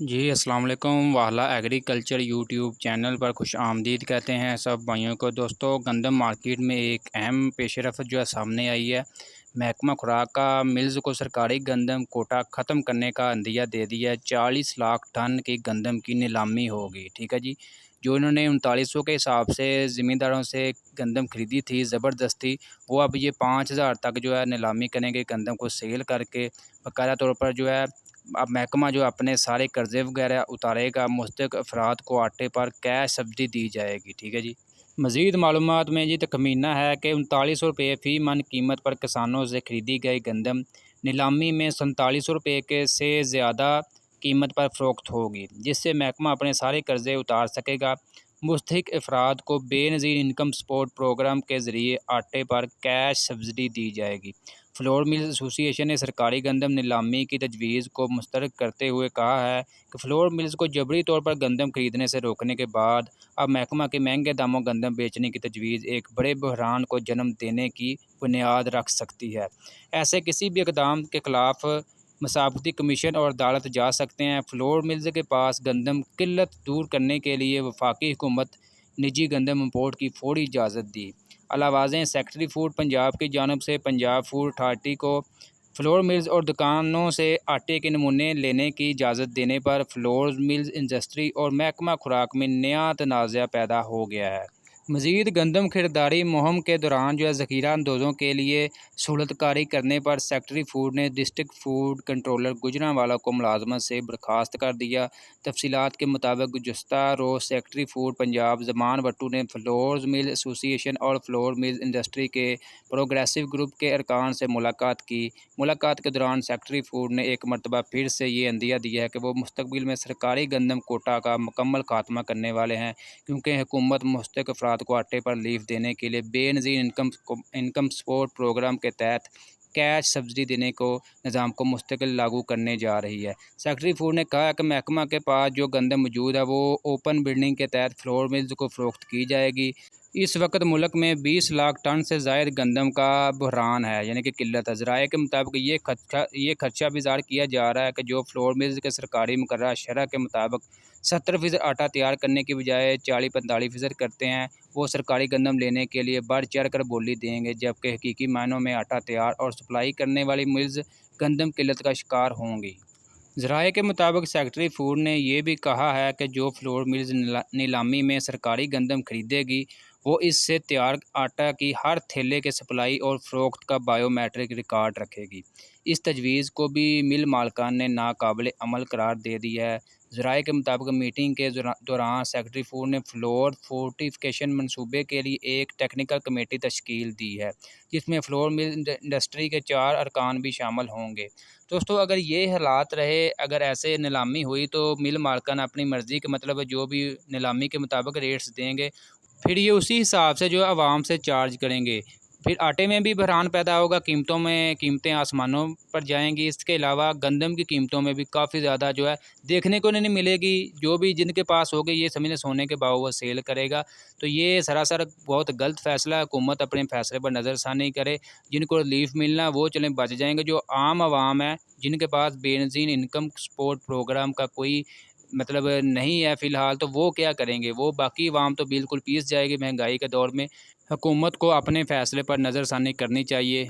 جی السلام علیکم۔ والا ایگریکلچر یوٹیوب چینل پر خوش آمدید کہتے ہیں سب بھائیوں کو۔ دوستوں، گندم مارکیٹ میں ایک اہم پیش رفت سامنے آئی ہے۔ محکمہ خوراک کا ملز کو سرکاری گندم کوٹا ختم کرنے کا عندیہ دے دیا ہے۔ 40 لاکھ ٹن کی گندم کی نیلامی ہوگی، ٹھیک ہے جی۔ جو انہوں نے 3900 کے حساب سے زمینداروں سے گندم خریدی تھی زبردستی، وہ اب یہ 5000 تک نیلامی کریں گے گندم کو سیل کر کے۔ باقاعدہ طور پر اب محکمہ اپنے سارے قرضے وغیرہ اتارے گا۔ مستحق افراد کو آٹے پر کیش سبسڈی دی جائے گی، ٹھیک ہے جی۔ مزید معلومات میں تخمینہ ہے کہ 3900 روپے فی من قیمت پر کسانوں سے خریدی گئی گندم نیلامی میں 4700 روپے کے سے زیادہ قیمت پر فروخت ہوگی، جس سے محکمہ اپنے سارے قرضے اتار سکے گا۔ مستحق افراد کو بے نظیر انکم سپورٹ پروگرام کے ذریعے آٹے پر کیش سبسڈی دی جائے گی۔ فلور ملز ایسوسی ایشن نے سرکاری گندم نیلامی کی تجویز کو مسترد کرتے ہوئے کہا ہے کہ فلور ملز کو جبری طور پر گندم خریدنے سے روکنے کے بعد اب محکمہ کے مہنگے داموں گندم بیچنے کی تجویز ایک بڑے بحران کو جنم دینے کی بنیاد رکھ سکتی ہے۔ ایسے کسی بھی اقدام کے خلاف مسابقتی کمیشن اور عدالت جا سکتے ہیں۔ فلور ملز کے پاس گندم قلت دور کرنے کے لیے وفاقی حکومت نجی گندم امپورٹ کی فوری اجازت دی۔ اعلیٰ سیکرٹری فوڈ پنجاب کی جانب سے پنجاب فوڈ اتھارٹی کو فلور ملز اور دکانوں سے آٹے کے نمونے لینے کی اجازت دینے پر فلور ملز انڈسٹری اور محکمہ خوراک میں نیا تنازع پیدا ہو گیا ہے۔ مزید گندم خریداری مہم کے دوران ذخیرہ اندوزوں کے لیے سہولت کاری کرنے پر سیکرٹری فوڈ نے ڈسٹرکٹ فوڈ کنٹرولر گوجرانوالہ کو ملازمت سے برخاست کر دیا۔ تفصیلات کے مطابق گزشتہ روز سیکرٹری فوڈ پنجاب زمان بٹو نے فلور ملز ایسوسی ایشن اور فلور ملز انڈسٹری کے پروگریسو گروپ کے ارکان سے ملاقات کی۔ ملاقات کے دوران سیکرٹری فوڈ نے ایک مرتبہ پھر سے یہ عندیہ دیا ہے کہ وہ مستقبل میں سرکاری گندم کوٹا کا مکمل خاتمہ کرنے والے ہیں، کیونکہ حکومت مستحق افراد کو آٹے پر لیف دینے کے لیے بے نظیر انکم سپورٹ پروگرام کے تحت کیش سبسڈی دینے کو نظام کو مستقل لاگو کرنے جا رہی ہے۔ سیکرٹری فوڈ نے کہا کہ محکمہ کے پاس جو گندم موجود ہے وہ اوپن بڈنگ کے تحت فلور ملز کو فروخت کی جائے گی۔ اس وقت ملک میں 20 لاکھ ٹن سے زائد گندم کا بحران ہے، یعنی کہ قلت ہے۔ ذرائع کے مطابق یہ خدشہ بھی ظاہر کیا جا رہا ہے کہ جو فلور ملز کے سرکاری مقررہ شرح کے مطابق 70% آٹا تیار کرنے کی بجائے 40-45% کرتے ہیں، وہ سرکاری گندم لینے کے لیے بڑھ چڑھ کر بولی دیں گے، جبکہ حقیقی معنوں میں آٹا تیار اور سپلائی کرنے والی ملز گندم قلت کا شکار ہوں گی۔ ذرائع کے مطابق سیکرٹری فوڈ نے یہ بھی کہا ہے کہ جو فلور ملز نیلامی میں سرکاری گندم خریدے گی، وہ اس سے تیار آٹا کی ہر تھیلے کے سپلائی اور فروخت کا بائیو میٹرک ریکارڈ رکھے گی۔ اس تجویز کو بھی مل مالکان نے ناقابل عمل قرار دے دیا ہے۔ ذرائع کے مطابق میٹنگ کے دوران سیکرٹری فوڈ نے فلور فورٹیفیکیشن منصوبے کے لیے ایک ٹیکنیکل کمیٹی تشکیل دی ہے، جس میں فلور ملز انڈسٹری کے 4 ارکان بھی شامل ہوں گے۔ دوستو، اگر یہ حالات رہے، اگر ایسے نیلامی ہوئی تو مل مالکان اپنی مرضی کے جو بھی نیلامی کے مطابق ریٹس دیں گے، پھر یہ اسی حساب سے عوام سے چارج کریں گے۔ پھر آٹے میں بھی بحران پیدا ہوگا، قیمتیں آسمانوں پر جائیں گی۔ اس کے علاوہ گندم کی قیمتوں میں بھی کافی زیادہ دیکھنے کو نہیں ملے گی۔ جو بھی جن کے پاس ہوگی یہ سمجھیں سونے کے بھاؤ وہ سیل کرے گا۔ تو یہ سراسر بہت غلط فیصلہ ہے۔ حکومت اپنے فیصلے پر نظر ثانی کرے۔ جن کو ریلیف ملنا وہ چلیں بچ جائیں گے، جو عام عوام ہے جن کے پاس بے نظیر انکم سپورٹ پروگرام کا کوئی نہیں ہے فی الحال، تو وہ کیا کریں گے؟ وہ باقی عوام تو بالکل پیس جائے گی مہنگائی کے دور میں۔ حکومت کو اپنے فیصلے پر نظر ثانی کرنی چاہیے۔